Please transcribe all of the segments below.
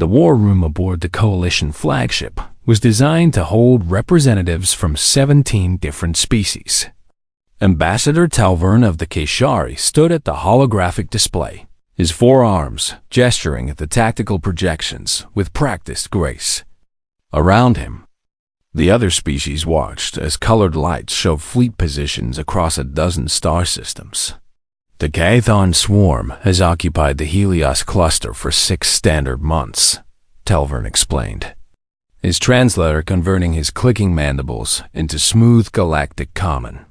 The war room aboard the Coalition flagship was designed to hold representatives from 17 different species. Ambassador Talvern of the Keshari stood at the holographic display, his forearms gesturing at the tactical projections with practiced grace. Around him, the other species watched as colored lights showed fleet positions across a dozen star systems. The Gaethon swarm has occupied the Helios cluster for 6 standard months, Talvern explained, his translator converting his clicking mandibles into smooth galactic common.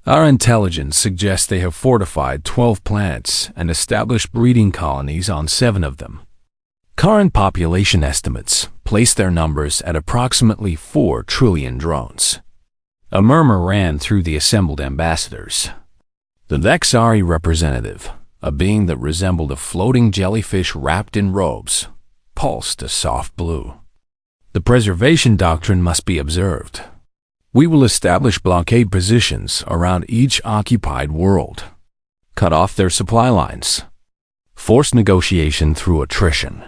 Our intelligence suggests they have fortified 12 planets and established breeding colonies on 7 of them. Current population estimates place their numbers at approximately 4 trillion drones. A murmur ran through the assembled ambassadors. The Vexari representative, a being that resembled a floating jellyfish wrapped in robes, pulsed a soft blue. The preservation doctrine must be observed. We will establish blockade positions around each occupied world, cut off their supply lines, force negotiation through attrition.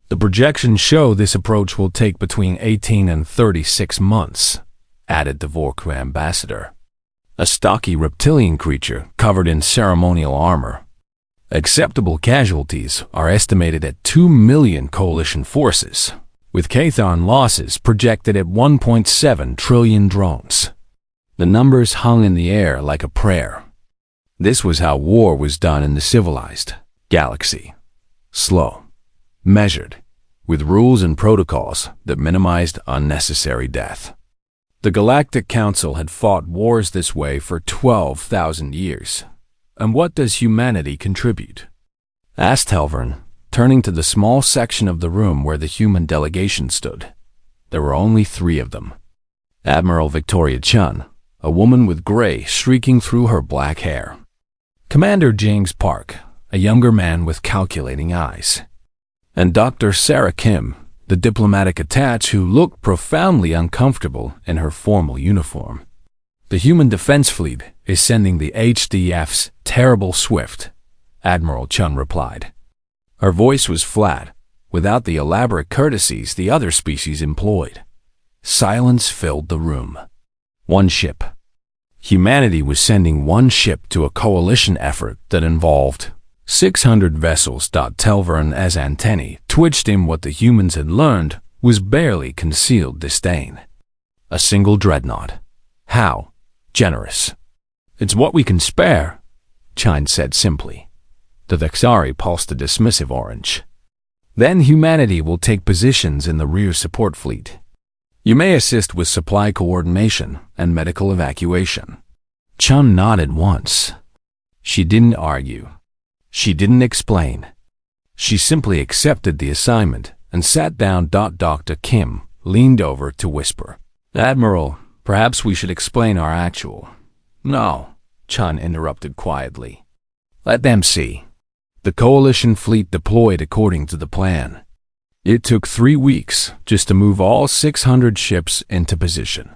The projections show this approach will take between 18 and 36 months, added the Vorku ambassador, a stocky reptilian creature covered in ceremonial armor. Acceptable casualties are estimated at 2 million coalition forces, with Gaethon losses projected at 1.7 trillion drones. The numbers hung in the air like a prayer. This was how war was done in the civilized galaxy. Slow, measured, with rules and protocols that minimized unnecessary death. The Galactic Council had fought wars this way for 12,000 years. And what does humanity contribute? Asked Talvern, turning to the small section of the room where the human delegation stood. There were only 3 of them. Admiral Victoria Chun, a woman with gray streaking through her black hair. Commander James Park, a younger man with calculating eyes. And Dr. Sarah Kim, the diplomatic attaché who looked profoundly uncomfortable in her formal uniform. The Human Defense Fleet is sending the HDF's Terrible Swift, Admiral Chun replied. Her voice was flat, without the elaborate courtesies the other species employed. Silence filled the room. 1 ship. Humanity was sending 1 ship to a coalition effort that involved 600 vessels. Talvern as antennae twitched in what the humans had learned was barely concealed disdain. A single dreadnought. How generous. It's what we can spare, Chine said simply. The Vexari pulsed a dismissive orange. Then humanity will take positions in the rear support fleet. You may assist with supply coordination and medical evacuation. Chun nodded once. She didn't argue. She didn't explain. She simply accepted the assignment and sat down. Dr. Kim leaned over to whisper, Admiral, perhaps we should explain our actual. No, Chun interrupted quietly. Let them see. The coalition fleet deployed according to the plan. It took 3 weeks just to move all 600 ships into position.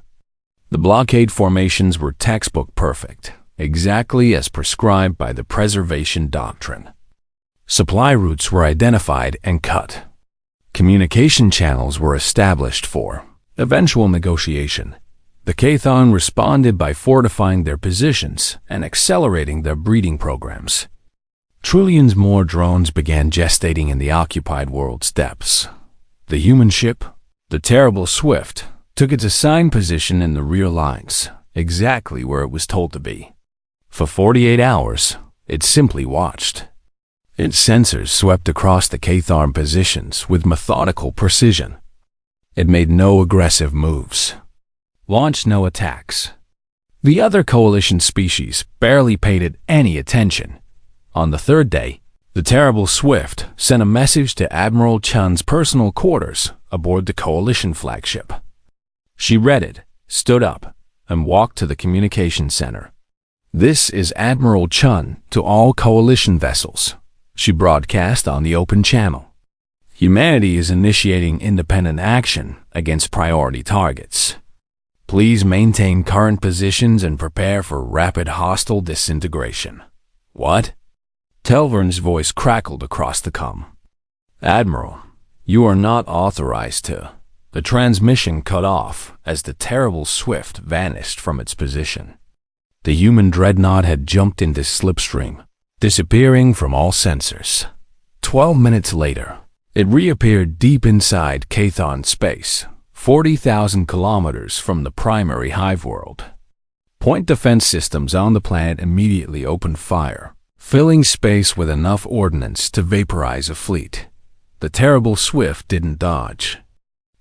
The blockade formations were textbook perfect, exactly as prescribed by the preservation doctrine. Supply routes were identified and cut. Communication channels were established for eventual negotiation. The Gaethon responded by fortifying their positions and accelerating their breeding programs. Trillions more drones began gestating in the occupied world's depths. The human ship, the Terrible Swift, took its assigned position in the rear lines, exactly where it was told to be. For 48 hours, it simply watched. Its sensors swept across the Gaethon positions with methodical precision. It made no aggressive moves, launched no attacks. The other coalition species barely paid it any attention. On the 3rd day, the Terrible Swift sent a message to Admiral Chun's personal quarters aboard the coalition flagship. She read it, stood up, and walked to the communication center. This is Admiral Chun to all coalition vessels, she broadcast on the open channel. Humanity is initiating independent action against priority targets. Please maintain current positions and prepare for rapid hostile disintegration. What? Talvern's voice crackled across the comm. Admiral, You are not authorized to. The transmission cut off as the terrible Swift vanished from its position. The human dreadnought had jumped into slipstream, disappearing from all sensors. 12 minutes later, it reappeared deep inside Chthon space, 40,000 kilometers from the primary hive world. Point defense systems on the planet immediately opened fire, filling space with enough ordnance to vaporize a fleet. The terrible Swift didn't dodge.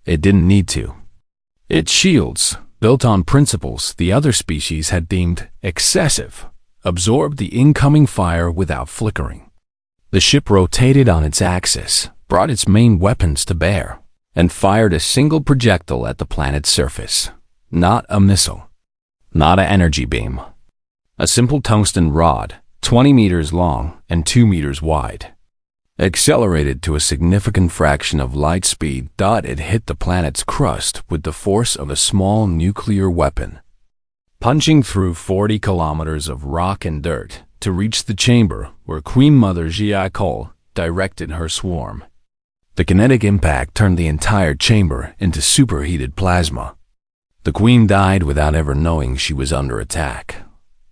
It didn't need to. Its shields, built on principles the other species had deemed excessive, absorbed the incoming fire without flickering. The ship rotated on its axis, brought its main weapons to bear, and fired a single projectile at the planet's surface. Not a missile. Not an energy beam. A simple tungsten rod, 20 meters long and 2 meters wide. Accelerated to a significant fraction of light speed, it hit the planet's crust with the force of a small nuclear weapon, punching through 40 kilometers of rock and dirt to reach the chamber where Queen Mother Jiai directed her swarm. The kinetic impact turned the entire chamber into superheated plasma. The Queen died without ever knowing she was under attack.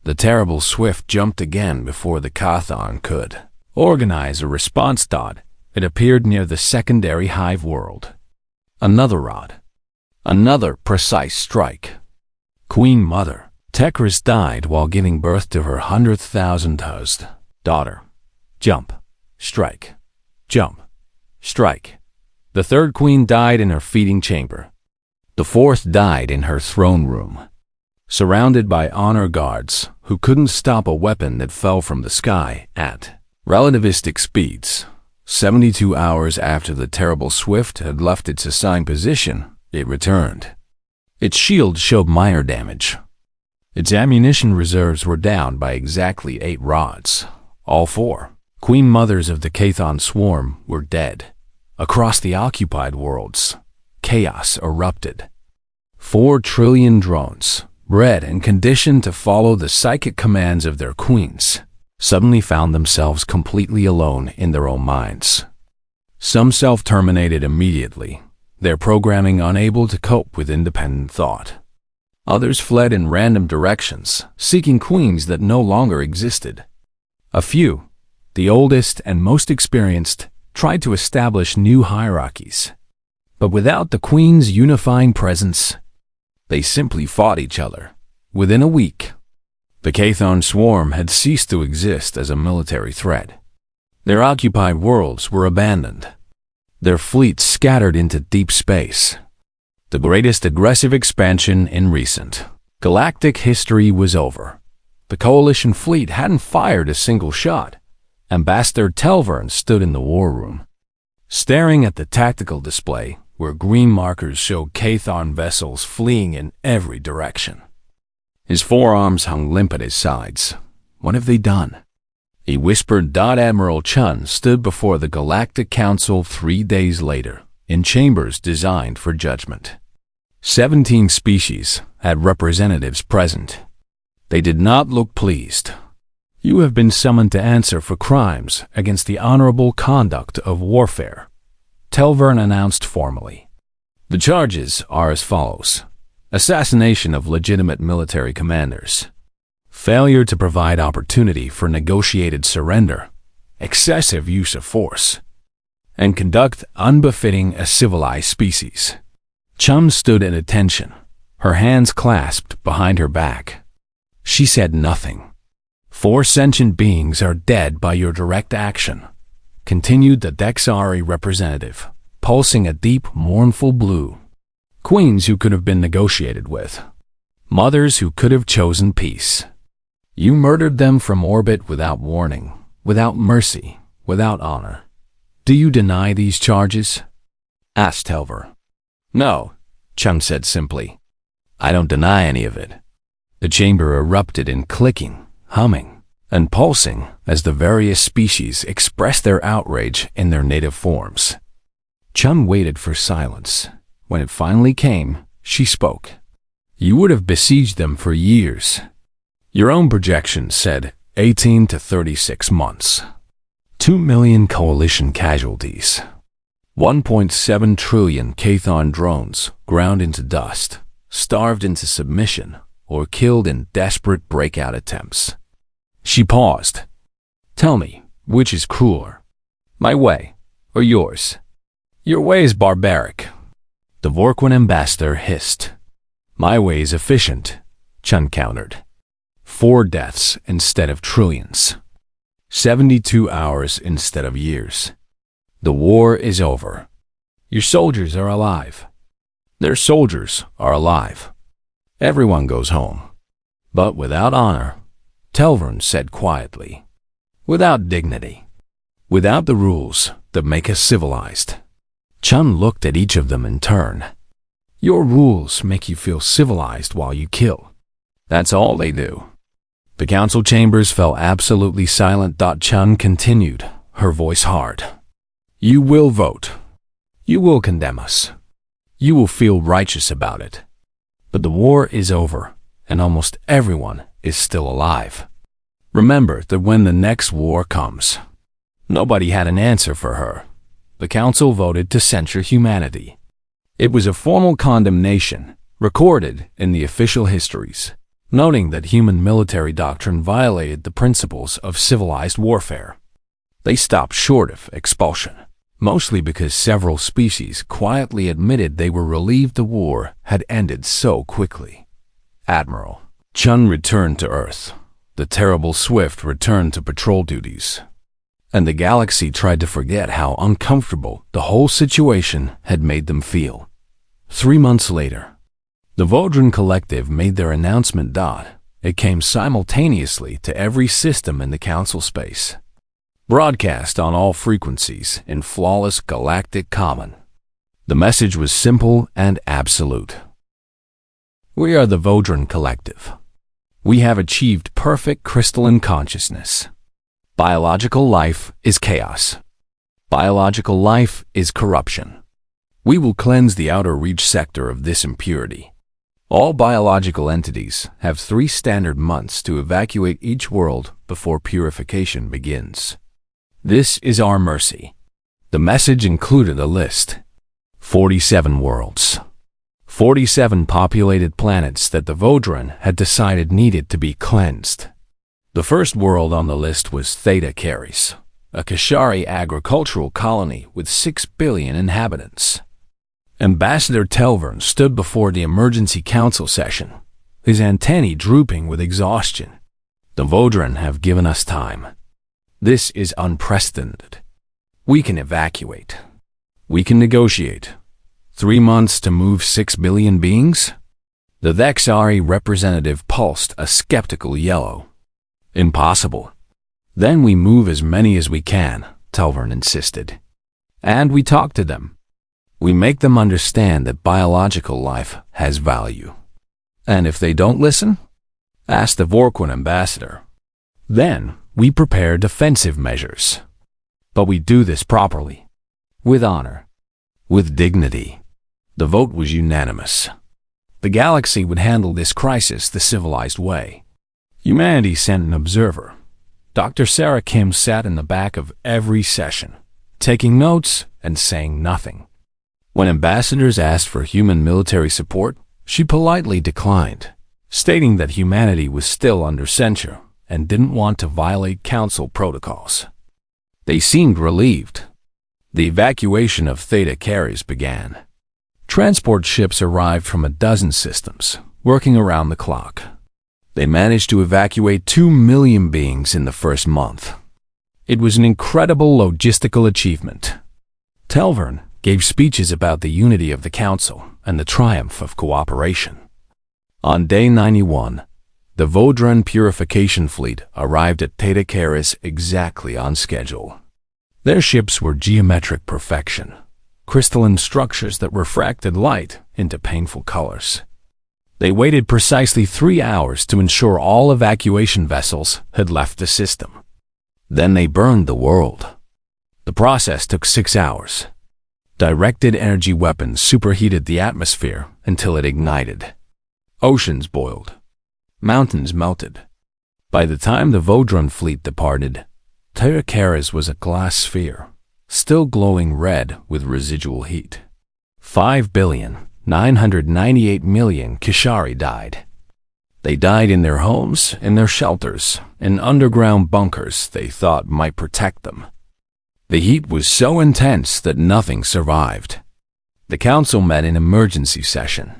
The terrible Swift jumped again before the Chthon could organize a response. It appeared near the secondary hive world. Another rod. Another precise strike. Queen Mother Tekris died while giving birth to her 100,000th daughter. Jump. Strike. Jump. Strike. The third queen died in her feeding chamber. The fourth died in her throne room, surrounded by honor guards who couldn't stop a weapon that fell from the sky at relativistic speeds. 72 hours after the terrible Swift had left its assigned position, it returned. Its shield showed minor damage. Its ammunition reserves were down by exactly 8 rods. All 4 Queen Mothers of the Chthon swarm were dead. Across the occupied worlds, chaos erupted. 4 trillion drones, bred and conditioned to follow the psychic commands of their queens, suddenly found themselves completely alone in their own minds. Some self-terminated immediately, their programming unable to cope with independent thought. Others fled in random directions, seeking queens that no longer existed. A few, the oldest and most experienced, tried to establish new hierarchies. But without the queen's unifying presence, they simply fought each other. Within a week, the Chthon swarm had ceased to exist as a military threat. Their occupied worlds were abandoned. Their fleets scattered into deep space. The greatest aggressive expansion in recent galactic history was over. The Coalition fleet hadn't fired a single shot. Ambassador Telvern stood in the war room, staring at the tactical display where green markers showed Chthon vessels fleeing in every direction. His forearms hung limp at his sides. What have they done? He whispered. Admiral Chun stood before the Galactic Council 3 days later, in chambers designed for judgment. 17 species had representatives present. They did not look pleased. You have been summoned to answer for crimes against the honorable conduct of warfare, Telvern announced formally. The charges are as follows: assassination of legitimate military commanders, failure to provide opportunity for negotiated surrender, excessive use of force, and conduct unbefitting a civilized species. Chum stood at attention, her hands clasped behind her back. She said nothing. 4 sentient beings are dead by your direct action, continued the Dexari representative, pulsing a deep, mournful blue. Queens who could have been negotiated with. Mothers who could have chosen peace. You murdered them from orbit without warning, without mercy, without honor. Do you deny these charges? Asked Telver. No, Chum said simply. I don't deny any of it. The chamber erupted in clicking, humming, and pulsing as the various species expressed their outrage in their native forms. Chum waited for silence. When it finally came, she spoke. You would have besieged them for years. Your own projections said 18 to 36 months. 2 million coalition casualties. 1.7 trillion Chthon drones ground into dust, starved into submission, or killed in desperate breakout attempts. She paused. Tell me, which is crueler? My way, or yours? Your way is barbaric, the Vorquin ambassador hissed. My way is efficient, Chun countered. 4 deaths instead of trillions. 72 hours instead of years. The war is over. Your soldiers are alive. Their soldiers are alive. Everyone goes home. But without honor, Telvern said quietly. Without dignity. Without the rules that make us civilized. Chun looked at each of them in turn. Your rules make you feel civilized while you kill. That's all they do. The council chambers fell absolutely silent. Chun continued, her voice hard. You will vote. You will condemn us. You will feel righteous about it. But the war is over, and almost everyone is still alive. Remember that when the next war comes, nobody had an answer for her. The council voted to censure humanity. It was a formal condemnation, recorded in the official histories, noting that human military doctrine violated the principles of civilized warfare. They stopped short of expulsion, mostly because several species quietly admitted they were relieved the war had ended so quickly. Admiral Chun returned to Earth. The terrible Swift returned to patrol duties. And the galaxy tried to forget how uncomfortable the whole situation had made them feel. 3 months later, the Vodran Collective made their announcement. It came simultaneously to every system in the council space. Broadcast on all frequencies in flawless galactic common. The message was simple and absolute. We are the Vodran Collective. We have achieved perfect crystalline consciousness. Biological life is chaos. Biological life is corruption. We will cleanse the outer reach sector of this impurity. All biological entities have 3 standard months to evacuate each world before purification begins. This is our mercy. The message included a list. 47 worlds. 47 populated planets that the Vodran had decided needed to be cleansed. The first world on the list was Theta Caris, a Kashari agricultural colony with 6 billion inhabitants. Ambassador Telvern stood before the emergency council session, his antennae drooping with exhaustion. The Vodran have given us time. This is unprecedented. We can evacuate. We can negotiate. 3 months to move 6 billion beings? The Vexari representative pulsed a skeptical yellow. Impossible. Then we move as many as we can, Telvern insisted. And we talk to them. We make them understand that biological life has value. And if they don't listen? Ask the Vorquin ambassador. Then we prepare defensive measures. But we do this properly. With honor. With dignity. The vote was unanimous. The galaxy would handle this crisis the civilized way. Humanity sent an observer. Dr. Sarah Kim sat in the back of every session, taking notes and saying nothing. When ambassadors asked for human military support, she politely declined, stating that humanity was still under censure and didn't want to violate council protocols. They seemed relieved. The evacuation of Theta Caris began. Transport ships arrived from a dozen systems, working around the clock. They managed to evacuate 2 million beings in the first month. It was an incredible logistical achievement. Telvern gave speeches about the unity of the council and the triumph of cooperation. On day 91, the Vodran purification fleet arrived at Theta Caris exactly on schedule. Their ships were geometric perfection, crystalline structures that refracted light into painful colors. They waited precisely 3 hours to ensure all evacuation vessels had left the system. Then they burned the world. The process took 6 hours. Directed energy weapons superheated the atmosphere until it ignited. Oceans boiled. Mountains melted. By the time the Vodran fleet departed, Theta Caris was a glass sphere, still glowing red with residual heat. 5,998,000,000 Kishari died. They died in their homes, in their shelters, in underground bunkers they thought might protect them. The heat was so intense that nothing survived. The council met in emergency session.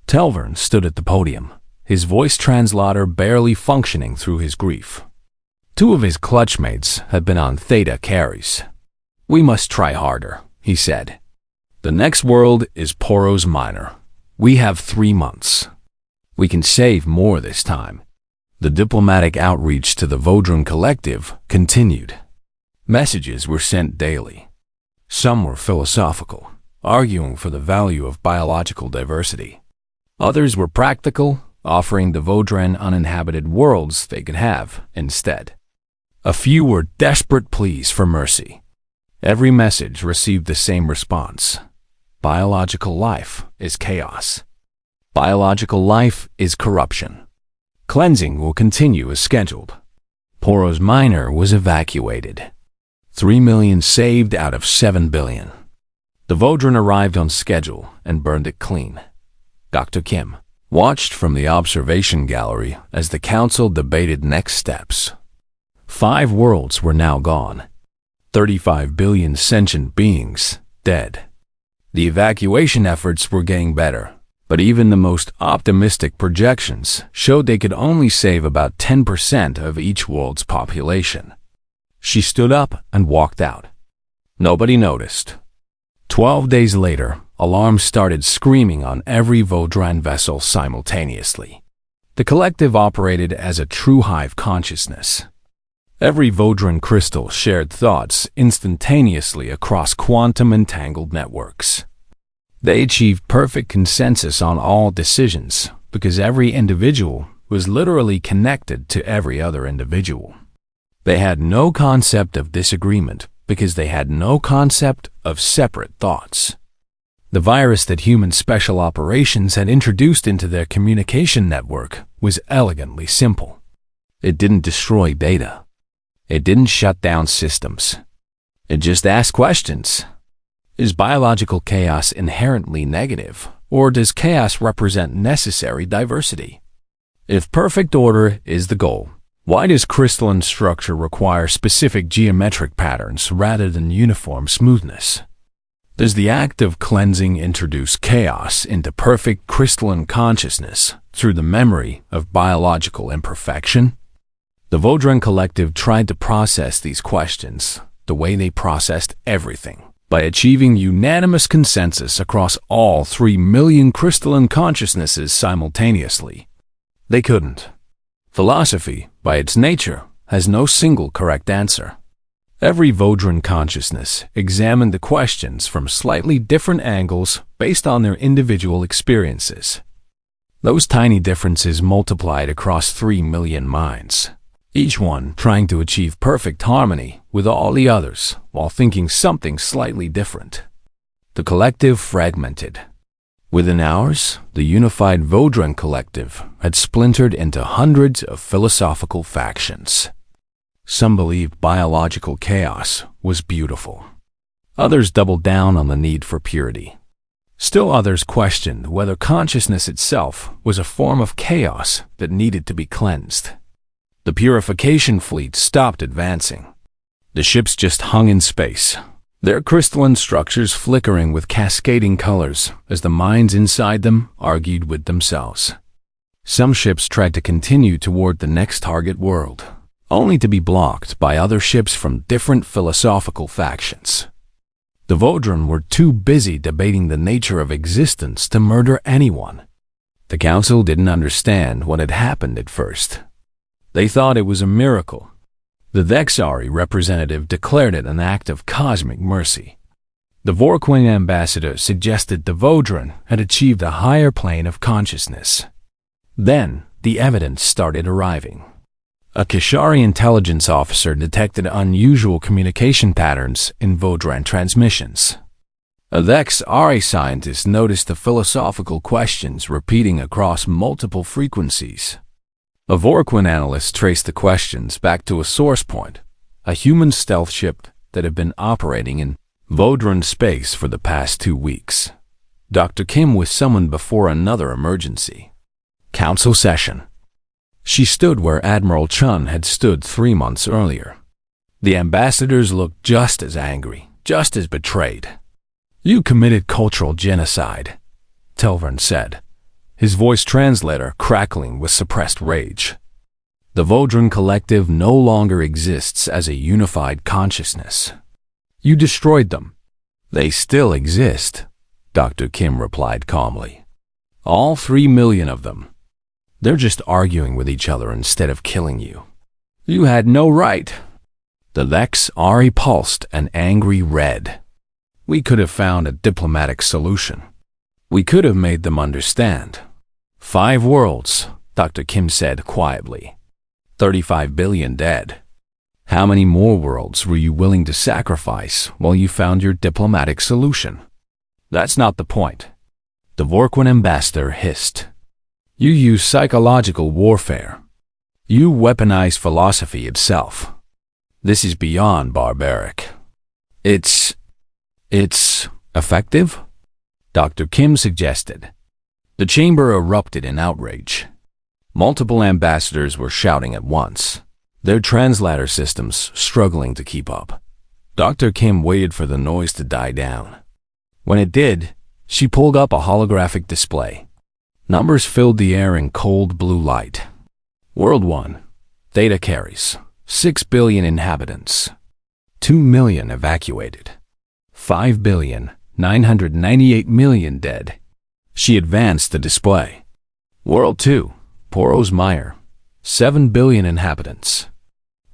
Telvern stood at the podium, his voice translator barely functioning through his grief. Two of his clutchmates had been on Theta carries. "We must try harder," he said. "The next world is Poros Minor. We have 3 months. We can save more this time." The diplomatic outreach to the Vodran Collective continued. Messages were sent daily. Some were philosophical, arguing for the value of biological diversity. Others were practical, offering the Vodran uninhabited worlds they could have instead. A few were desperate pleas for mercy. Every message received the same response. Biological life is chaos. Biological life is corruption. Cleansing will continue as scheduled. Poros Minor was evacuated. 3 million saved out of 7 billion. The Vodran arrived on schedule and burned it clean. Dr. Kim watched from the observation gallery as the council debated next steps. 5 worlds were now gone. 35 billion sentient beings dead. The evacuation efforts were getting better, but even the most optimistic projections showed they could only save about 10% of each world's population. She stood up and walked out. Nobody noticed. 12 days later, alarms started screaming on every Vodran vessel simultaneously. The collective operated as a true hive consciousness. Every Vodran crystal shared thoughts instantaneously across quantum-entangled networks. They achieved perfect consensus on all decisions because every individual was literally connected to every other individual. They had no concept of disagreement because they had no concept of separate thoughts. The virus that human special operations had introduced into their communication network was elegantly simple. It didn't destroy data. It didn't shut down systems. It just asked questions. Is biological chaos inherently negative, or does chaos represent necessary diversity? If perfect order is the goal, why does crystalline structure require specific geometric patterns rather than uniform smoothness? Does the act of cleansing introduce chaos into perfect crystalline consciousness through the memory of biological imperfection? The Vodran Collective tried to process these questions the way they processed everything, by achieving unanimous consensus across all 3 million crystalline consciousnesses simultaneously. They couldn't. Philosophy, by its nature, has no single correct answer. Every Vodran consciousness examined the questions from slightly different angles based on their individual experiences. Those tiny differences multiplied across 3 million minds, each one trying to achieve perfect harmony with all the others while thinking something slightly different. The collective fragmented. Within hours, the unified Vodran Collective had splintered into hundreds of philosophical factions. Some believed biological chaos was beautiful. Others doubled down on the need for purity. Still others questioned whether consciousness itself was a form of chaos that needed to be cleansed. The purification fleet stopped advancing. The ships just hung in space, their crystalline structures flickering with cascading colors as the minds inside them argued with themselves. Some ships tried to continue toward the next target world, only to be blocked by other ships from different philosophical factions. The Vodran were too busy debating the nature of existence to murder anyone. The council didn't understand what had happened at first. They thought it was a miracle. The Vexari representative declared it an act of cosmic mercy. The Vorquin ambassador suggested the Vodran had achieved a higher plane of consciousness. Then, the evidence started arriving. A Kishari intelligence officer detected unusual communication patterns in Vodran transmissions. A Vexari scientist noticed the philosophical questions repeating across multiple frequencies. A Vorquin analyst traced the questions back to a source point, a human stealth ship that have been operating in Vodran space for the past 2 weeks. Dr. Kim was summoned before another emergency council session. She stood where Admiral Chun had stood 3 months earlier. The ambassadors looked just as angry, just as betrayed. "You committed cultural genocide," Telvern said, his voice translator crackling with suppressed rage. "The Vodran Collective no longer exists as a unified consciousness. You destroyed them." "They still exist," Dr. Kim replied calmly. "All 3 million of them. They're just arguing with each other instead of killing you. You had no right." The Lex Ari pulsed an angry red. "We could have found a diplomatic solution. We could have made them understand." 5 worlds, Dr. Kim said quietly. 35 billion dead. How many more worlds were you willing to sacrifice while you found your diplomatic solution? "That's not the point," the Vorquin ambassador hissed. "You use psychological warfare. You weaponize philosophy itself. This is beyond barbaric. It's effective?" Dr. Kim suggested. The chamber erupted in outrage. Multiple ambassadors were shouting at once, their translator systems struggling to keep up. Dr. Kim waited for the noise to die down. When it did, she pulled up a holographic display. Numbers filled the air in cold blue light. World 1, Theta carries, 6 billion inhabitants. 2 million evacuated. 5,998,000,000 dead. She advanced the display. World 2, Poros Meyer, 7 billion inhabitants.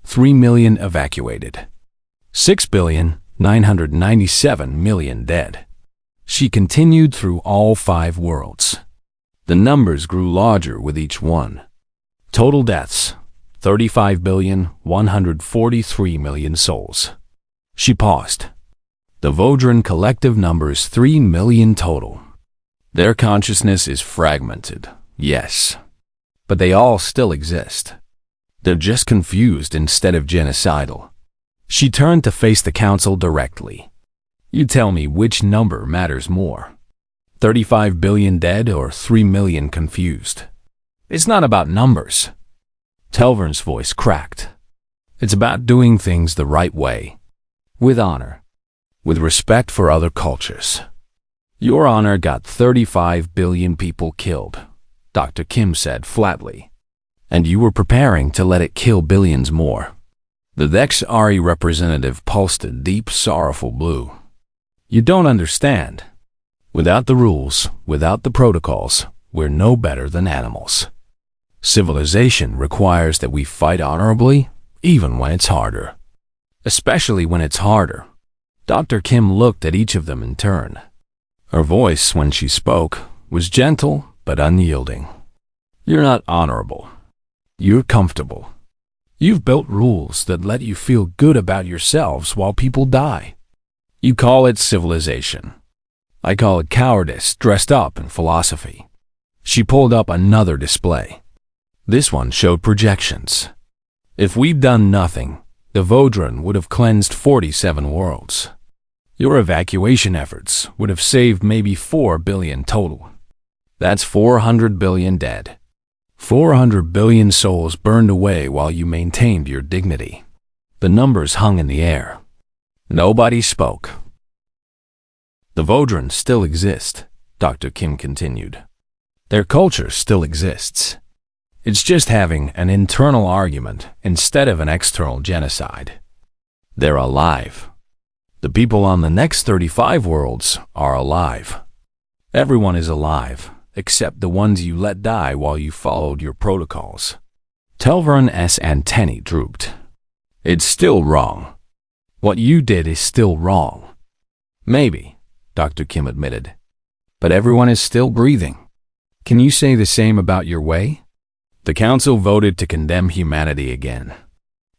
3 million evacuated. 6,997,000,000 dead. She continued through all 5 worlds. The numbers grew larger with each one. Total deaths, 35,143,000,000 souls. She paused. The Vodran collective numbers 3 million total. Their consciousness is fragmented, yes, but they all still exist. They're just confused instead of genocidal. She turned to face the council directly. "You tell me which number matters more. 35 billion dead or 3 million confused?" "It's not about numbers." Telvern's voice cracked. "It's about doing things the right way. With honor. With respect for other cultures. Your honor got 35 billion people killed," Dr. Kim said flatly. "And you were preparing to let it kill billions more." The Dex Ari representative pulsed a deep, sorrowful blue. "You don't understand. Without the rules, without the protocols, we're no better than animals. Civilization requires that we fight honorably, even when it's harder. Especially when it's harder." Dr. Kim looked at each of them in turn. Her voice, when she spoke, was gentle but unyielding. "You're not honorable. You're comfortable. You've built rules that let you feel good about yourselves while people die. You call it civilization. I call it cowardice dressed up in philosophy." She pulled up another display. This one showed projections. "If we've done nothing, the Vodran would have cleansed 47 worlds. Your evacuation efforts would have saved maybe 4 billion total. That's 400 billion dead. 400 billion souls burned away while you maintained your dignity." The numbers hung in the air. Nobody spoke. "The Vodran still exist," Dr. Kim continued. "Their culture still exists. It's just having an internal argument instead of an external genocide. They're alive. The people on the next 35 worlds are alive. Everyone is alive, except the ones you let die while you followed your protocols." Telvern's antennae drooped. "It's still wrong. What you did is still wrong." "Maybe," Dr. Kim admitted. "But everyone is still breathing. Can you say the same about your way?" The council voted to condemn humanity again.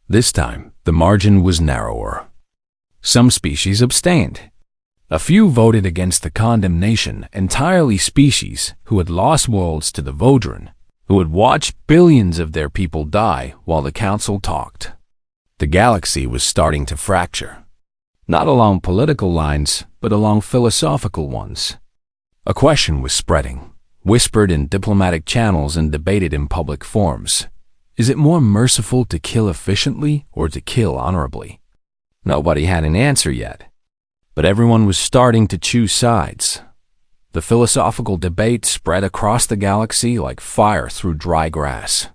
This time, the margin was narrower. Some species abstained. A few voted against the condemnation, entirely species who had lost worlds to the Vodran, who had watched billions of their people die while the council talked. The galaxy was starting to fracture. not along political lines, but along philosophical ones. A question was spreading, whispered in diplomatic channels and debated in public forums. Is it more merciful to kill efficiently or to kill honorably? Nobody had an answer yet, but everyone was starting to choose sides. The philosophical debate spread across the galaxy like fire through dry grass.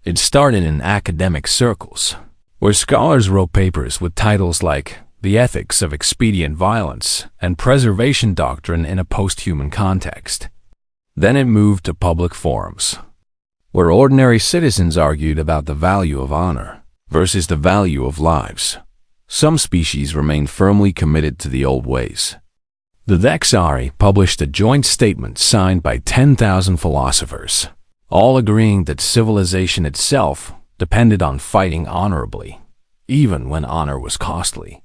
It started in academic circles, where scholars wrote papers with titles like The Ethics of Expedient Violence and Preservation Doctrine in a Post-Human Context. Then it moved to public forums, where ordinary citizens argued about the value of honor versus the value of lives. Some species remained firmly committed to the old ways. The Dexari published a joint statement signed by 10,000 philosophers, all agreeing that civilization itself depended on fighting honorably, even when honor was costly.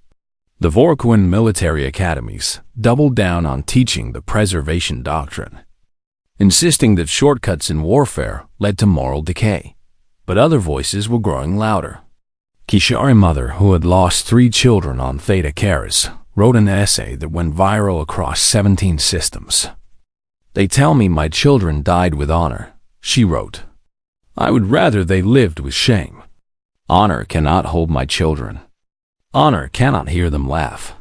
The Vorquin military academies doubled down on teaching the preservation doctrine, insisting that shortcuts in warfare led to moral decay. But other voices were growing louder. Kishari mother, who had lost 3 children on Theta Caris, wrote an essay that went viral across 17 systems. They tell me my children died with honor, she wrote. I would rather they lived with shame. Honor cannot hold my children. Honor cannot hear them laugh.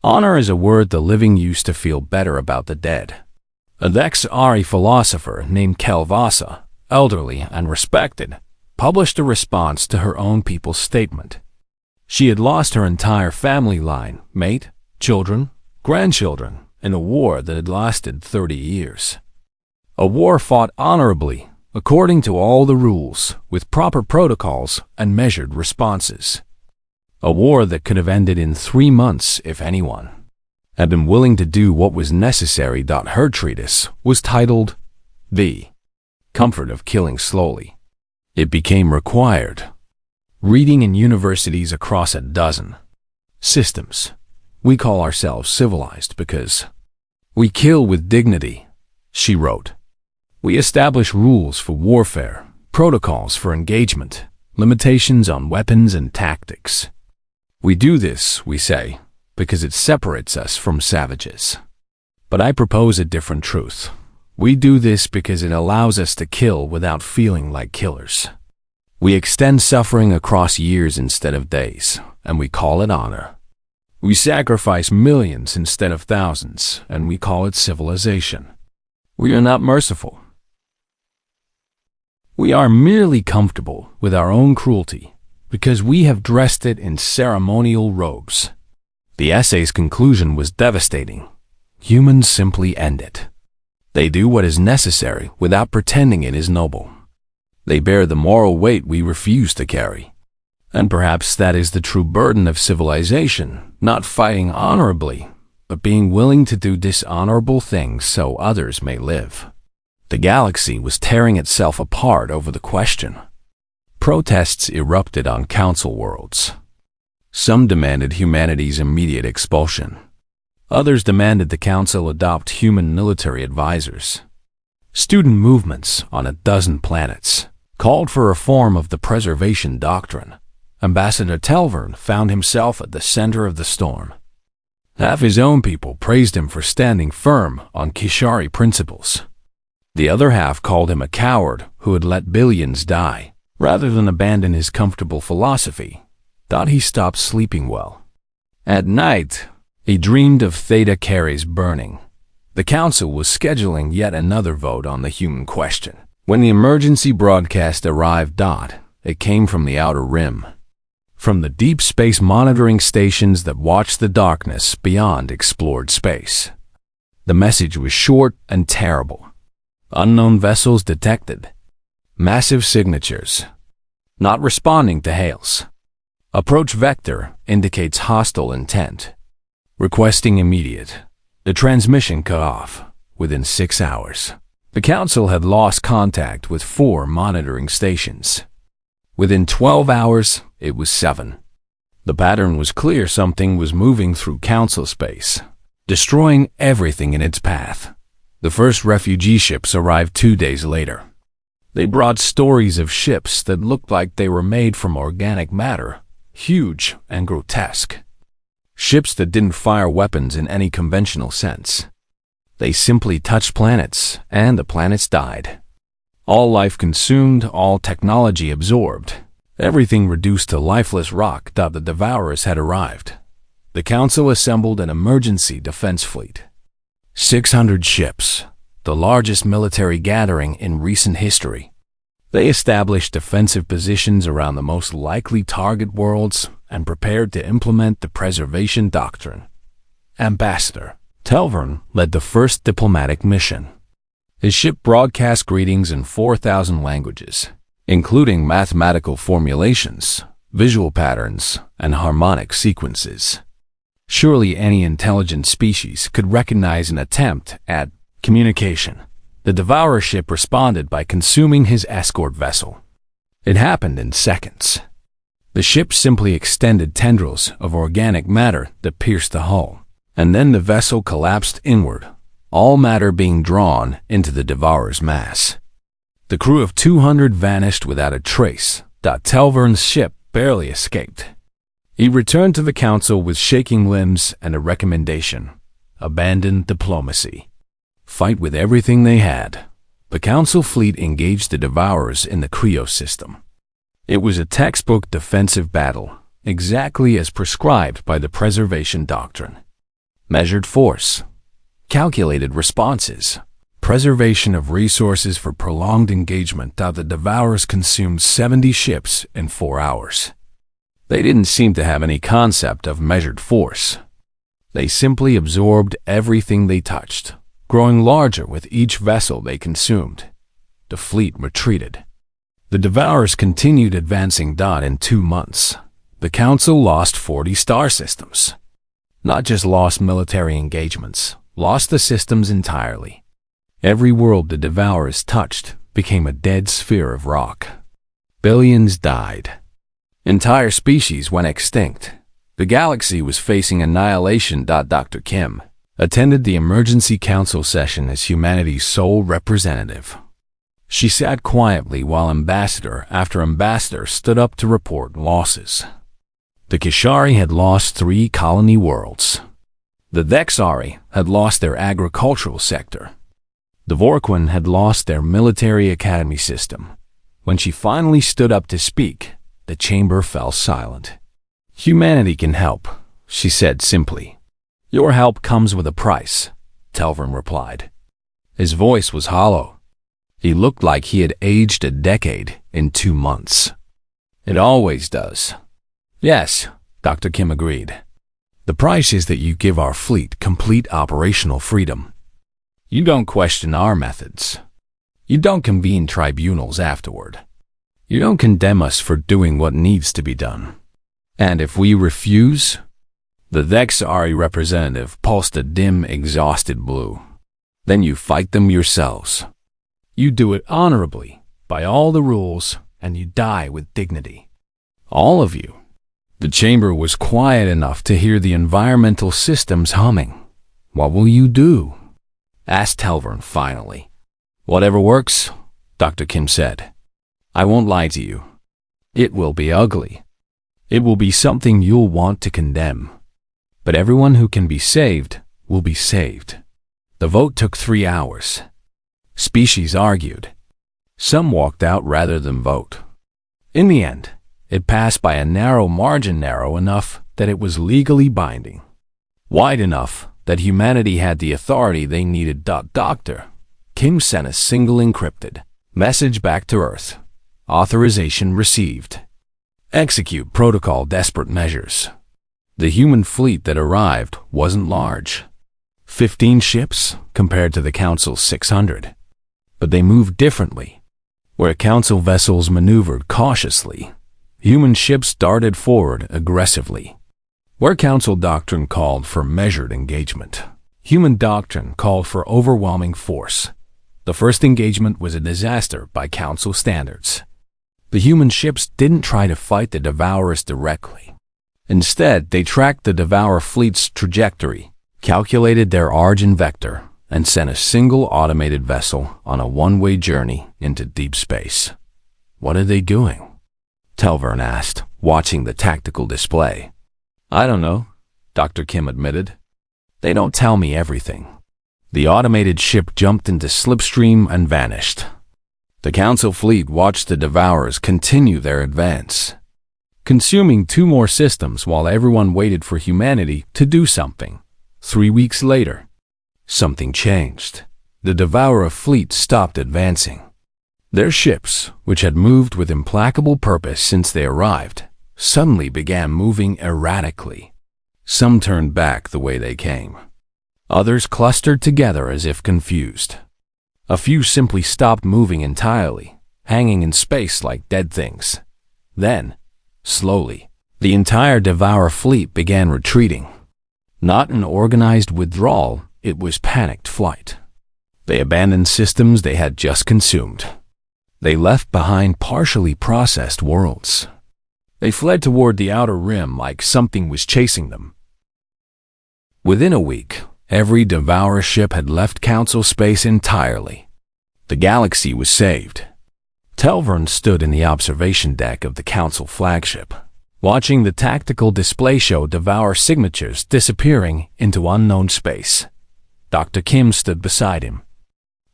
Honor is a word the living use to feel better about the dead. A Dexari philosopher named Kelvasa, elderly and respected, published a response to her own people's statement. She had lost her entire family line, mate, children, grandchildren, in a war that had lasted 30 years. A war fought honorably, according to all the rules, with proper protocols and measured responses. A war that could have ended in 3 months if anyone had been willing to do what was necessary. Her treatise was titled The Comfort of Killing Slowly. It became required reading in universities across a dozen systems. We call ourselves civilized because we kill with dignity, she wrote. We establish rules for warfare, protocols for engagement, limitations on weapons and tactics. We do this, we say, because it separates us from savages. But I propose a different truth. We do this because it allows us to kill without feeling like killers. We extend suffering across years instead of days, and we call it honor. We sacrifice millions instead of thousands, and we call it civilization. We are not merciful. We are merely comfortable with our own cruelty because we have dressed it in ceremonial robes. The essay's conclusion was devastating. Humans simply end it. They do what is necessary without pretending it is noble. They bear the moral weight we refuse to carry. And perhaps that is the true burden of civilization, not fighting honorably, but being willing to do dishonorable things so others may live. The galaxy was tearing itself apart over the question. Protests erupted on council worlds. Some demanded humanity's immediate expulsion. Others demanded the council adopt human military advisors. Student movements on a dozen planets called for reform of the preservation doctrine. Ambassador Telvern found himself at the center of the storm. Half his own people praised him for standing firm on Kishari principles. The other half called him a coward who had let billions die, rather than abandon his comfortable philosophy. Thought he stopped sleeping well. At night, he dreamed of Theta Caris burning. The council was scheduling yet another vote on the human question. When the emergency broadcast arrived, it came from the outer rim, from the deep space monitoring stations that watched the darkness beyond explored space. The message was short and terrible. Unknown vessels detected. Massive signatures. Not responding to hails. Approach vector indicates hostile intent. Requesting immediate. The transmission cut off within 6 hours. The council had lost contact with 4 monitoring stations. Within 12 hours, it was 7. The pattern was clear. Something was moving through council space, destroying everything in its path. The first refugee ships arrived 2 days later. They brought stories of ships that looked like they were made from organic matter, huge and grotesque. Ships that didn't fire weapons in any conventional sense. They simply touched planets, and the planets died. All life consumed, all technology absorbed. Everything reduced to lifeless rock. The Devourers had arrived. The Council assembled an emergency defense fleet. 600 ships, the largest military gathering in recent history. They established defensive positions around the most likely target worlds and prepared to implement the preservation doctrine. Ambassador Telvern led the first diplomatic mission. His ship broadcast greetings in 4,000 languages, including mathematical formulations, visual patterns, and harmonic sequences. Surely any intelligent species could recognize an attempt at communication. The Devourer ship responded by consuming his escort vessel. It happened in seconds. The ship simply extended tendrils of organic matter that pierced the hull, and then the vessel collapsed inward, all matter being drawn into the Devourer's mass. The crew of 200 vanished without a trace. Telvern's ship barely escaped. He returned to the Council with shaking limbs and a recommendation: abandon diplomacy. Fight with everything they had. The Council fleet engaged the Devourers in the Creo system. It was a textbook defensive battle, exactly as prescribed by the preservation doctrine. Measured force, calculated responses, preservation of resources for prolonged engagement. The Devourers consumed 70 ships in 4 hours. They didn't seem to have any concept of measured force. They simply absorbed everything they touched, growing larger with each vessel they consumed. The fleet retreated. The Devourers continued advancing. In 2 months, the Council lost 40 star systems. Not just lost military engagements, lost the systems entirely. Every world the Devourers touched became a dead sphere of rock. Billions died. Entire species went extinct. The galaxy was facing annihilation. Dr. Kim attended the emergency council session as humanity's sole representative. She sat quietly while ambassador after ambassador stood up to report losses. The Kishari had lost 3 colony worlds. The Vexari had lost their agricultural sector. The Vorquin had lost their military academy system. When she finally stood up to speak, the chamber fell silent. Humanity can help, she said simply. Your help comes with a price, Telvern replied. His voice was hollow. He looked like he had aged a decade in 2 months. It always does. Yes, Dr. Kim agreed. The price is that you give our fleet complete operational freedom. You don't question our methods. You don't convene tribunals afterward. You don't condemn us for doing what needs to be done. And if we refuse? The Vexari representative pulsed a dim, exhausted blue. Then you fight them yourselves. You do it honorably, by all the rules, and you die with dignity. All of you. The chamber was quiet enough to hear the environmental systems humming. What will you do? Asked Telvern finally. Whatever works, Dr. Kim said. I won't lie to you. It will be ugly. It will be something you'll want to condemn. But everyone who can be saved will be saved. The vote took 3 hours. Species argued. Some walked out rather than vote. In the end, it passed by a narrow margin, narrow enough that it was legally binding, wide enough that humanity had the authority they needed. Dr. Kim sent a single encrypted message back to Earth. Authorization received. Execute protocol desperate measures. The human fleet that arrived wasn't large. 15 ships compared to the Council's 600. But they moved differently. Where Council vessels maneuvered cautiously, human ships darted forward aggressively. Where Council doctrine called for measured engagement, human doctrine called for overwhelming force. The first engagement was a disaster by Council standards. The human ships didn't try to fight the Devourers directly. Instead, they tracked the Devourer fleet's trajectory, calculated their origin vector, and sent a single automated vessel on a one-way journey into deep space. What are they doing? Telvern asked, watching the tactical display. I don't know, Dr. Kim admitted. They don't tell me everything. The automated ship jumped into slipstream and vanished. The Council fleet watched the Devourers continue their advance, consuming 2 more systems while everyone waited for humanity to do something. 3 weeks later, something changed. The Devourer fleet stopped advancing. Their ships, which had moved with implacable purpose since they arrived, suddenly began moving erratically. Some turned back the way they came. Others clustered together as if confused. A few simply stopped moving entirely, hanging in space like dead things. Then, slowly, the entire Devourer fleet began retreating. Not an organized withdrawal, it was panicked flight. They abandoned systems they had just consumed. They left behind partially processed worlds. They fled toward the outer rim like something was chasing them. Within a week, every Devourer ship had left Council space entirely. The galaxy was saved. Telvern stood in the observation deck of the Council flagship, watching the tactical display show Devourer signatures disappearing into unknown space. Dr. Kim stood beside him.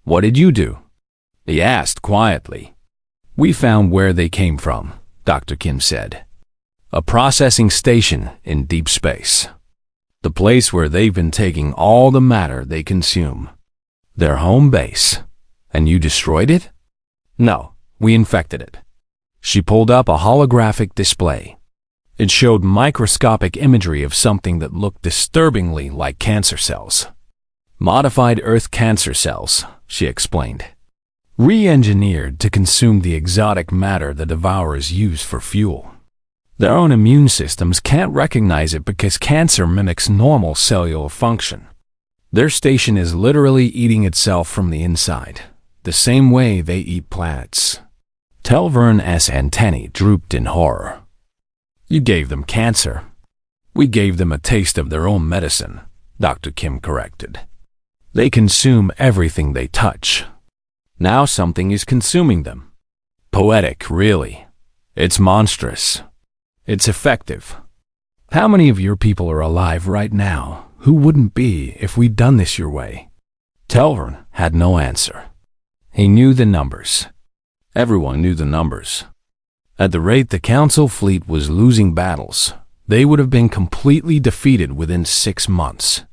"What did you do?" he asked quietly. "We found where they came from," Dr. Kim said. "A processing station in deep space. The place where they've been taking all the matter they consume. Their home base. And you destroyed it?" "No, we infected it." She pulled up a holographic display. It showed microscopic imagery of something that looked disturbingly like cancer cells. "Modified Earth cancer cells," she explained. "Re-engineered to consume the exotic matter the Devourers use for fuel. Their own immune systems can't recognize it because cancer mimics normal cellular function. Their station is literally eating itself from the inside, the same way they eat planets." Telvern's antennae drooped in horror. "You gave them cancer." "We gave them a taste of their own medicine," Dr. Kim corrected. "They consume everything they touch. Now something is consuming them. Poetic, really. It's monstrous. It's effective. How many of your people are alive right now who wouldn't be if we'd done this your way?" Telvern had no answer. He knew the numbers. Everyone knew the numbers. At the rate the Council fleet was losing battles, they would have been completely defeated within 6 months.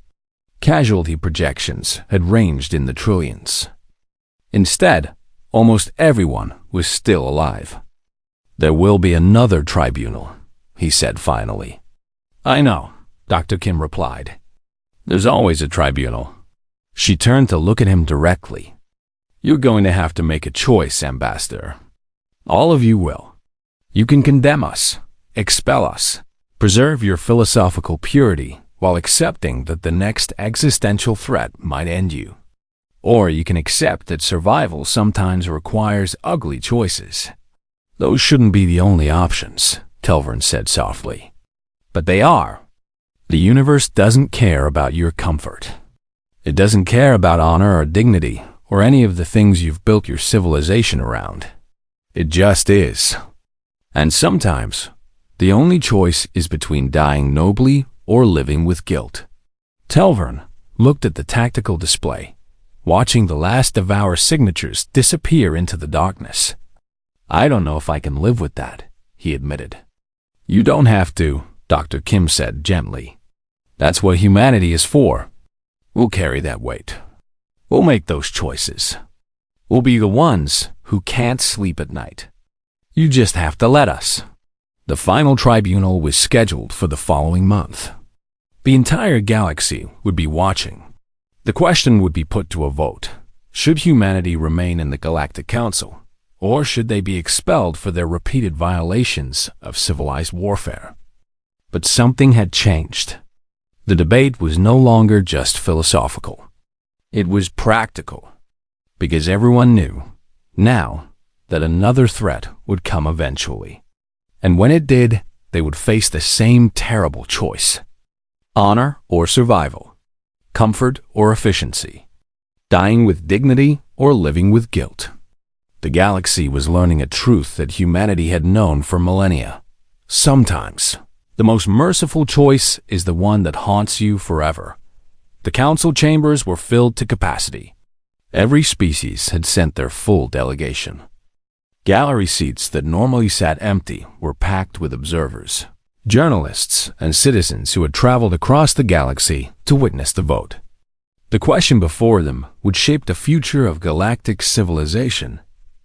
Casualty projections had ranged in the trillions. Instead, almost everyone was still alive. "There will be another tribunal," he said finally. "I know," Dr. Kim replied. "There's always a tribunal." She turned to look at him directly. "You're going to have to make a choice, Ambassador. All of you will. You can condemn us, expel us, preserve your philosophical purity while accepting that the next existential threat might end you. Or you can accept that survival sometimes requires ugly choices. Those shouldn't be the only options," Telvern said softly. "But they are. The universe doesn't care about your comfort. It doesn't care about honor or dignity or any of the things you've built your civilization around. It just is. And sometimes, the only choice is between dying nobly or living with guilt." Telvern looked at the tactical display, watching the last Devourer signatures disappear into the darkness. "I don't know if I can live with that," he admitted. "You don't have to," Dr. Kim said gently. "That's what humanity is for. We'll carry that weight. We'll make those choices. We'll be the ones who can't sleep at night. You just have to let us." The final tribunal was scheduled for the following month. The entire galaxy would be watching. The question would be put to a vote. Should humanity remain in the Galactic Council, or should they be expelled for their repeated violations of civilized warfare? But something had changed. The debate was no longer just philosophical. It was practical, because everyone knew, now, that another threat would come eventually. And when it did, they would face the same terrible choice. Honor or survival. Comfort or efficiency. Dying with dignity or living with guilt. The galaxy was learning a truth that humanity had known for millennia. Sometimes, The most merciful choice is the one that haunts you forever. The council chambers were filled to capacity. Every species had sent their full delegation. Gallery seats that normally sat empty were packed with observers, journalists, and citizens who had traveled across the galaxy to witness the vote. The question before them would shape the future of galactic civilization.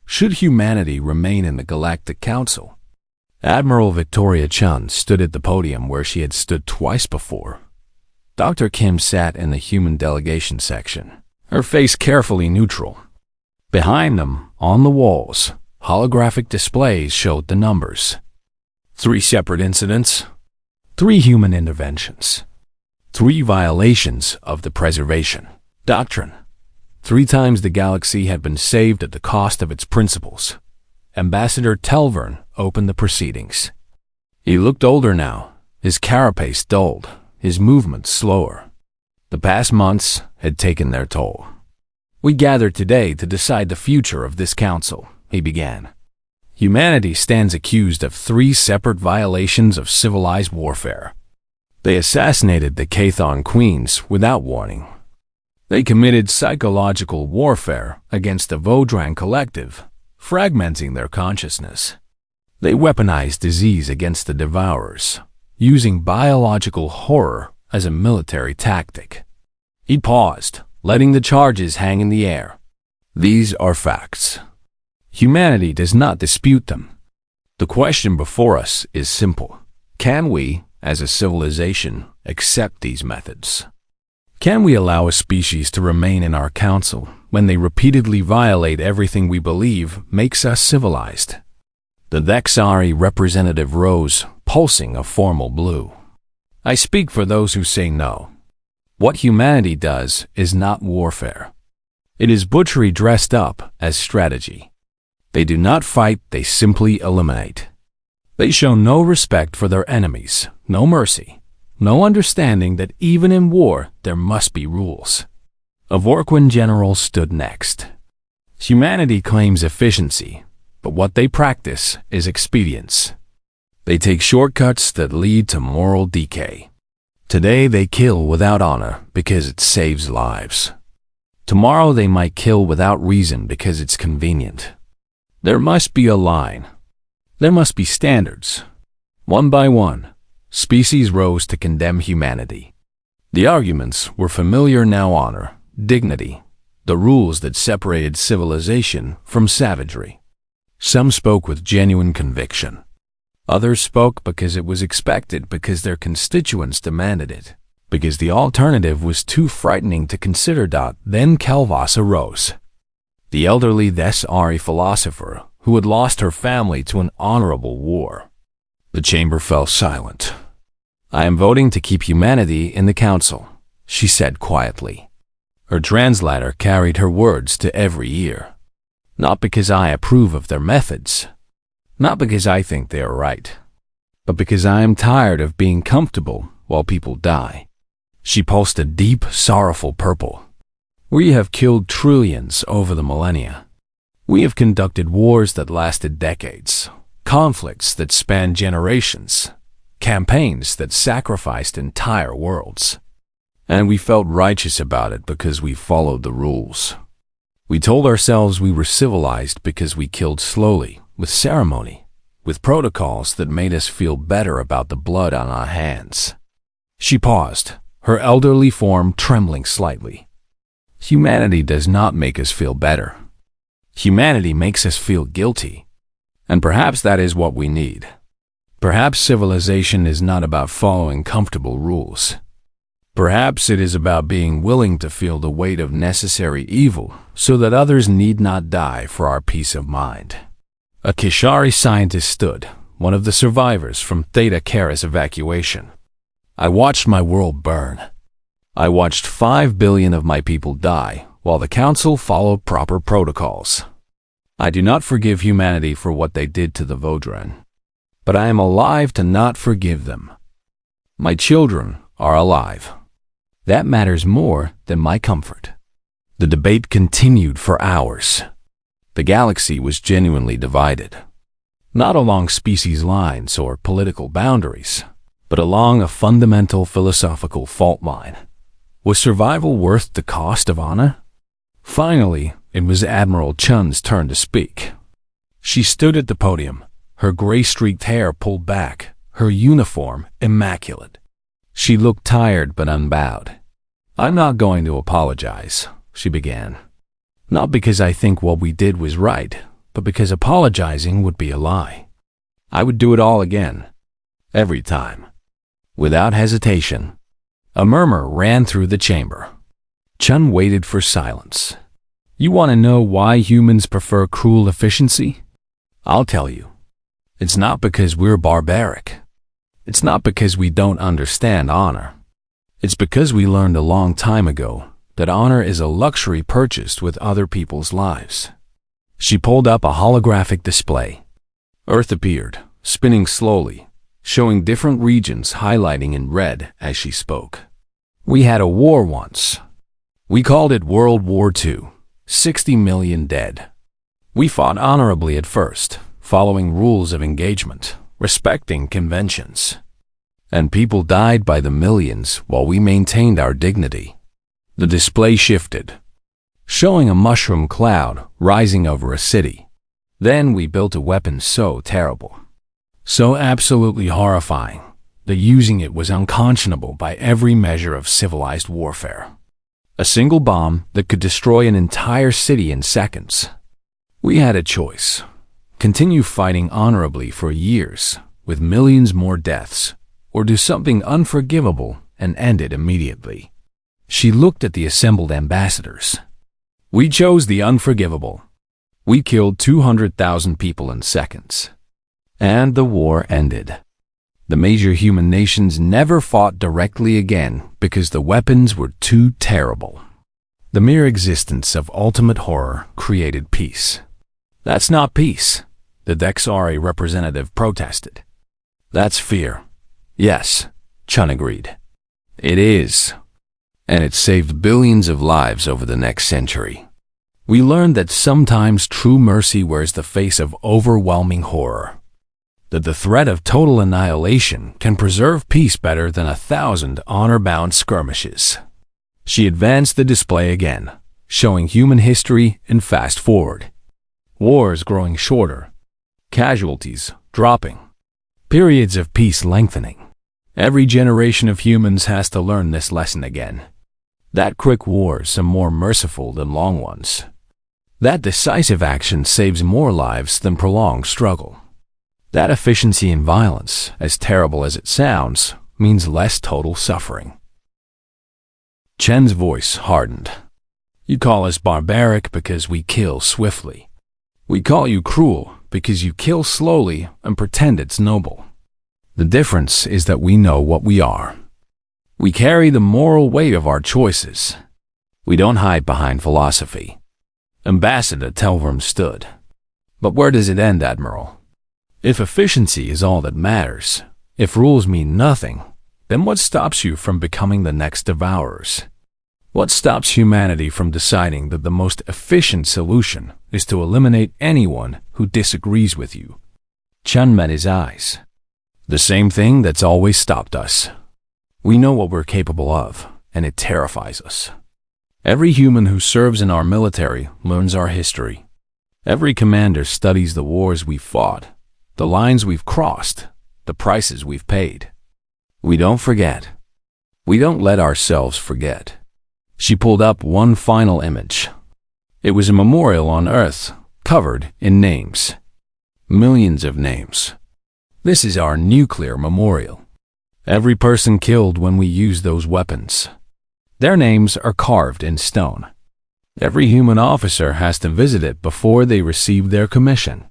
Should humanity remain in the Galactic Council? Admiral Victoria Chun stood at the podium where she had stood twice before. Dr. Kim sat in the human delegation section, her face carefully neutral. Behind them, on the walls, holographic displays showed the numbers. 3 separate incidents, 3 human interventions, 3 violations of the preservation doctrine. 3 times the galaxy had been saved at the cost of its principles. Ambassador Telvern opened the proceedings. He looked older now, his carapace dulled, his movements slower. The past months had taken their toll. "We gathered today to decide the future of this council," he began. "Humanity stands accused of 3 separate violations of civilized warfare. They assassinated the Kathon Queens without warning. They committed psychological warfare against the Vodran Collective, fragmenting their consciousness. They weaponized disease against the Devourers, using biological horror as a military tactic." He paused, letting the charges hang in the air. "These are facts. Humanity does not dispute them. The question before us is simple. Can we, as a civilization, accept these methods? Can we allow a species to remain in our council when they repeatedly violate everything we believe makes us civilized?" The Vexari representative rose, pulsing a formal blue. "I speak for those who say no. What humanity does is not warfare. It is butchery dressed up as strategy. They do not fight, they simply eliminate. They show no respect for their enemies, no mercy, no understanding that even in war there must be rules." A Vorquin general stood next. "Humanity claims efficiency, but what they practice is expedience. They take shortcuts that lead to moral decay. Today they kill without honor because it saves lives. Tomorrow they might kill without reason because it's convenient. There must be a line. There must be standards." One by one, species rose to condemn humanity. The arguments were familiar now: honor, dignity, the rules that separated civilization from savagery. Some spoke with genuine conviction. Others spoke because it was expected, because their constituents demanded it, because the alternative was too frightening to consider. Then Kelvas arose. The elderly Thesari philosopher who had lost her family to an honorable war. The chamber fell silent. "I am voting to keep humanity in the council," she said quietly. Her translator carried her words to every ear. "Not because I approve of their methods, not because I think they are right, but because I am tired of being comfortable while people die." She pulsed a deep, sorrowful purple. "We have killed trillions over the millennia. We have conducted wars that lasted decades, conflicts that spanned generations, campaigns that sacrificed entire worlds. And we felt righteous about it because we followed the rules. We told ourselves we were civilized because we killed slowly, with ceremony, with protocols that made us feel better about the blood on our hands." She paused, her elderly form trembling slightly. "Humanity does not make us feel better. Humanity makes us feel guilty. And perhaps that is what we need. Perhaps civilization is not about following comfortable rules. Perhaps it is about being willing to feel the weight of necessary evil so that others need not die for our peace of mind." A Kishari scientist stood, one of the survivors from Theta Caris evacuation. "I watched my world burn. I watched 5 billion of my people die while the council followed proper protocols. I do not forgive humanity for what they did to the Vodran, but I am alive to not forgive them. My children are alive. That matters more than my comfort." The debate continued for hours. The galaxy was genuinely divided, not along species lines or political boundaries, but along a fundamental philosophical fault line. Was survival worth the cost of honor? Finally, it was Admiral Chun's turn to speak. She stood at the podium, her gray-streaked hair pulled back, her uniform immaculate. She looked tired but unbowed. "I'm not going to apologize," she began. "Not because I think what we did was right, but because apologizing would be a lie. I would do it all again. Every time." Without hesitation, a murmur ran through the chamber. Chun waited for silence. "You want to know why humans prefer cruel efficiency? I'll tell you. It's not because we're barbaric. It's not because we don't understand honor. It's because we learned a long time ago that honor is a luxury purchased with other people's lives." She pulled up a holographic display. Earth appeared, spinning slowly, showing different regions highlighting in red as she spoke. "We had a war once. We called it World War II. 60 million dead. We fought honorably at first, following rules of engagement, respecting conventions. And people died by the millions while we maintained our dignity." The display shifted, showing a mushroom cloud rising over a city. "Then we built a weapon so terrible, so absolutely horrifying, that using it was unconscionable by every measure of civilized warfare. A single bomb that could destroy an entire city in seconds. We had a choice. Continue fighting honorably for years, with millions more deaths, or do something unforgivable and end it immediately." She looked at the assembled ambassadors. "We chose the unforgivable. We killed 200,000 people in seconds. And the war ended. The major human nations never fought directly again because the weapons were too terrible. The mere existence of ultimate horror created peace." "That's not peace," the Dexari representative protested. "That's fear." "Yes," Chun agreed. "It is. And it saved billions of lives over the next century. We learned that sometimes true mercy wears the face of overwhelming horror. That the threat of total annihilation can preserve peace better than 1,000 honor-bound skirmishes." She advanced the display again, showing human history in fast forward. Wars growing shorter, casualties dropping, periods of peace lengthening. Every generation of humans has to learn this lesson again. That quick wars are more merciful than long ones. That decisive action saves more lives than prolonged struggle. That efficiency in violence, as terrible as it sounds, means less total suffering. Chen's voice hardened. "You call us barbaric because we kill swiftly. We call you cruel because you kill slowly and pretend it's noble. The difference is that we know what we are. We carry the moral weight of our choices. We don't hide behind philosophy." Ambassador Telvorm stood. "But where does it end, Admiral? If efficiency is all that matters, if rules mean nothing, then what stops you from becoming the next devourers? What stops humanity from deciding that the most efficient solution is to eliminate anyone who disagrees with you?" Chun met his eyes. "The same thing that's always stopped us. We know what we're capable of, and it terrifies us. Every human who serves in our military learns our history. Every commander studies the wars we've fought, the lines we've crossed, the prices we've paid. We don't forget. We don't let ourselves forget." She pulled up one final image. It was a memorial on Earth, covered in names. Millions of names. "This is our nuclear memorial. Every person killed when we used those weapons. Their names are carved in stone. Every human officer has to visit it before they receive their commission.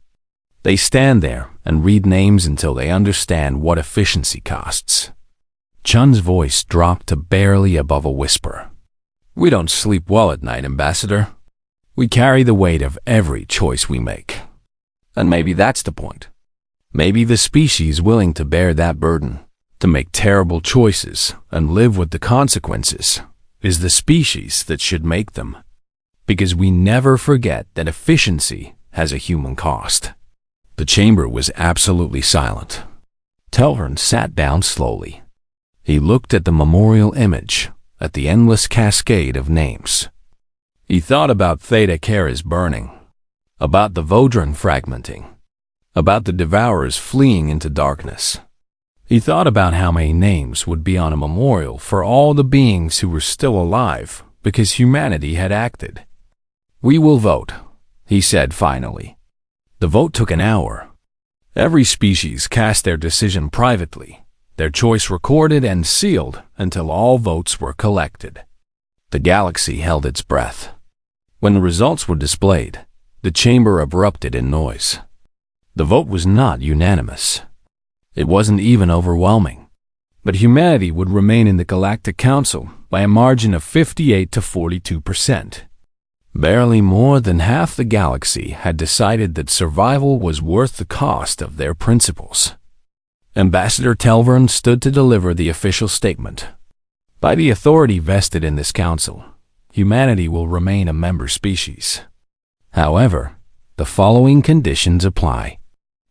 They stand there and read names until they understand what efficiency costs." Chun's voice dropped to barely above a whisper. "We don't sleep well at night, Ambassador. We carry the weight of every choice we make. And maybe that's the point. Maybe the species willing to bear that burden, to make terrible choices and live with the consequences, is the species that should make them. Because we never forget that efficiency has a human cost." The chamber was absolutely silent. Telvern sat down slowly. He looked at the memorial image, at the endless cascade of names. He thought about Theta Caris burning, about the Vodran fragmenting, about the Devourers fleeing into darkness. He thought about how many names would be on a memorial for all the beings who were still alive because humanity had acted. "We will vote," he said finally. The vote took an hour. Every species cast their decision privately, their choice recorded and sealed until all votes were collected. The galaxy held its breath. When the results were displayed, the chamber erupted in noise. The vote was not unanimous. It wasn't even overwhelming. But humanity would remain in the Galactic Council by a margin of 58 to 42%. Barely more than half the galaxy had decided that survival was worth the cost of their principles. Ambassador Telvern stood to deliver the official statement. By the authority vested in this council, humanity will remain a member species. However, the following conditions apply.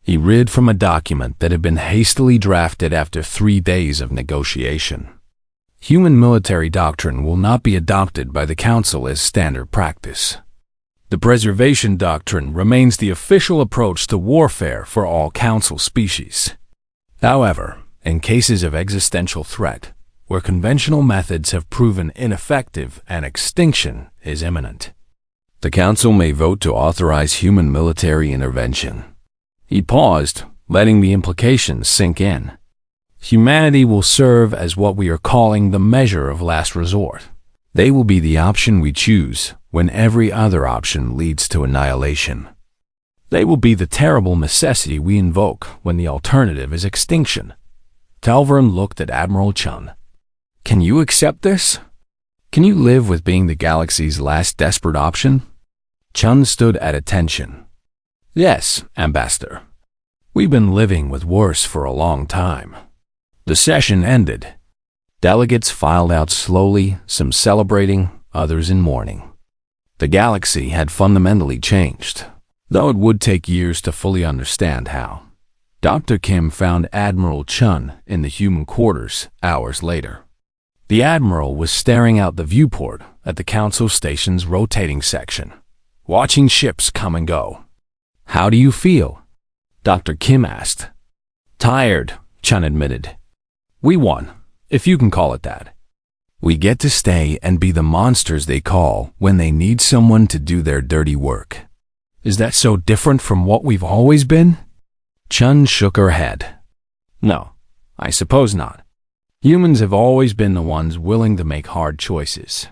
He read from a document that had been hastily drafted after 3 days of negotiation. Human military doctrine will not be adopted by the Council as standard practice. The preservation doctrine remains the official approach to warfare for all Council species. However, in cases of existential threat, where conventional methods have proven ineffective and extinction is imminent, the Council may vote to authorize human military intervention. He paused, letting the implications sink in. Humanity will serve as what we are calling the measure of last resort. They will be the option we choose when every other option leads to annihilation. They will be the terrible necessity we invoke when the alternative is extinction. Telvern looked at Admiral Chun. "Can you accept this? Can you live with being the galaxy's last desperate option?" Chun stood at attention. "Yes, Ambassador. We've been living with worse for a long time." The session ended. Delegates filed out slowly, some celebrating, others in mourning. The galaxy had fundamentally changed, though it would take years to fully understand how. Dr. Kim found Admiral Chun in the human quarters hours later. The Admiral was staring out the viewport at the Council Station's rotating section, watching ships come and go. "How do you feel?" Dr. Kim asked. "Tired," Chun admitted. "We won, if you can call it that. We get to stay and be the monsters they call when they need someone to do their dirty work. Is that so different from what we've always been?" Chun shook her head. "No, I suppose not. Humans have always been the ones willing to make hard choices.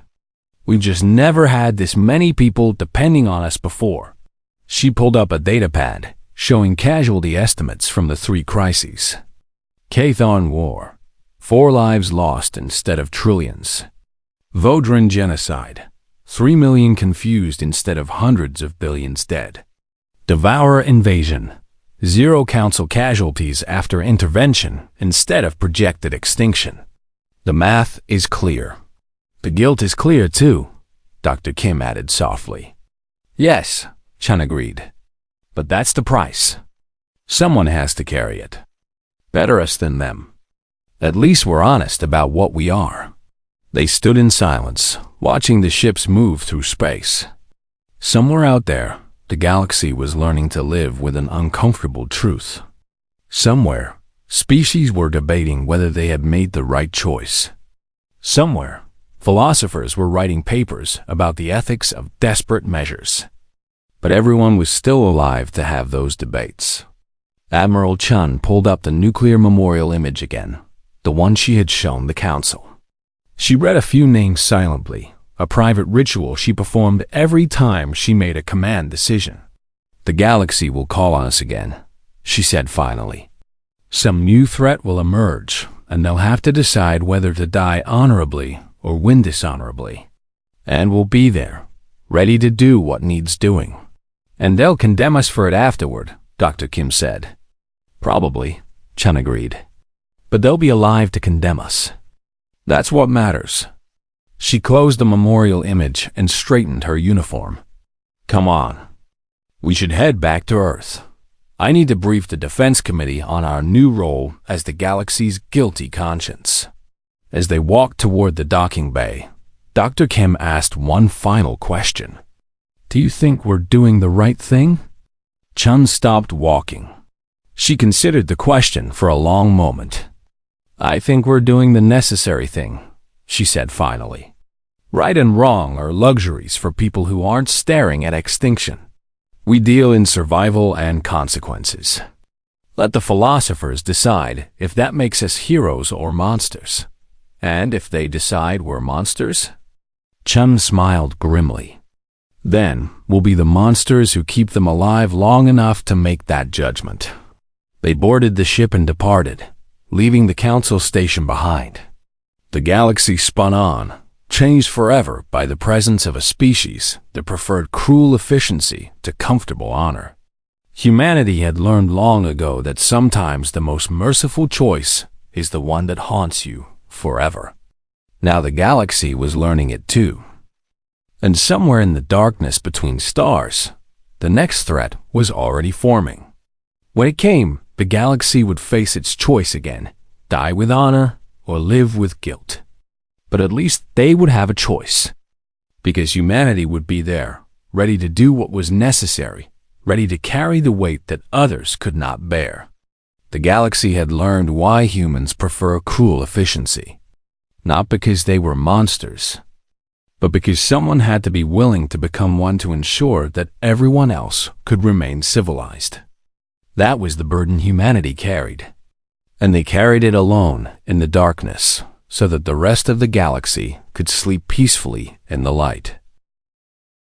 We've just never had this many people depending on us before." She pulled up a datapad, showing casualty estimates from the 3 crises. Chthon War, 4 lives lost instead of trillions. Vodran genocide, 3 million confused instead of hundreds of billions dead. Devourer invasion, 0 council casualties after intervention instead of projected extinction. The math is clear. The guilt is clear too, Dr. Kim added softly. "Yes," Chun agreed. "But that's the price. Someone has to carry it. Better us than them. At least we're honest about what we are." They stood in silence, watching the ships move through space. Somewhere out there, the galaxy was learning to live with an uncomfortable truth. Somewhere, species were debating whether they had made the right choice. Somewhere, philosophers were writing papers about the ethics of desperate measures. But everyone was still alive to have those debates. Admiral Chun pulled up the nuclear memorial image again, the one she had shown the Council. She read a few names silently, a private ritual she performed every time she made a command decision. "The galaxy will call on us again," she said finally. "Some new threat will emerge, and they'll have to decide whether to die honorably or win dishonorably. And we'll be there, ready to do what needs doing. And they'll condemn us for it afterward," Dr. Kim said. "Probably," Chun agreed. "But they'll be alive to condemn us. That's what matters." She closed the memorial image and straightened her uniform. "Come on. We should head back to Earth. I need to brief the Defense Committee on our new role as the galaxy's guilty conscience." As they walked toward the docking bay, Dr. Kim asked one final question. "Do you think we're doing the right thing?" Chun stopped walking. She considered the question for a long moment. "I think we're doing the necessary thing," she said finally. "Right and wrong are luxuries for people who aren't staring at extinction. We deal in survival and consequences. Let the philosophers decide if that makes us heroes or monsters. And if they decide we're monsters?" Chun smiled grimly. "Then we'll be the monsters who keep them alive long enough to make that judgment." They boarded the ship and departed, leaving the council station behind. The galaxy spun on, changed forever by the presence of a species that preferred cruel efficiency to comfortable honor. Humanity had learned long ago that sometimes the most merciful choice is the one that haunts you forever. Now the galaxy was learning it too. And somewhere in the darkness between stars, the next threat was already forming. When it came, the galaxy would face its choice again: die with honor or live with guilt. But at least they would have a choice, because humanity would be there, ready to do what was necessary, ready to carry the weight that others could not bear. The galaxy had learned why humans prefer cruel efficiency, not because they were monsters, but because someone had to be willing to become one to ensure that everyone else could remain civilized. That was the burden humanity carried, and they carried it alone in the darkness, so that the rest of the galaxy could sleep peacefully in the light.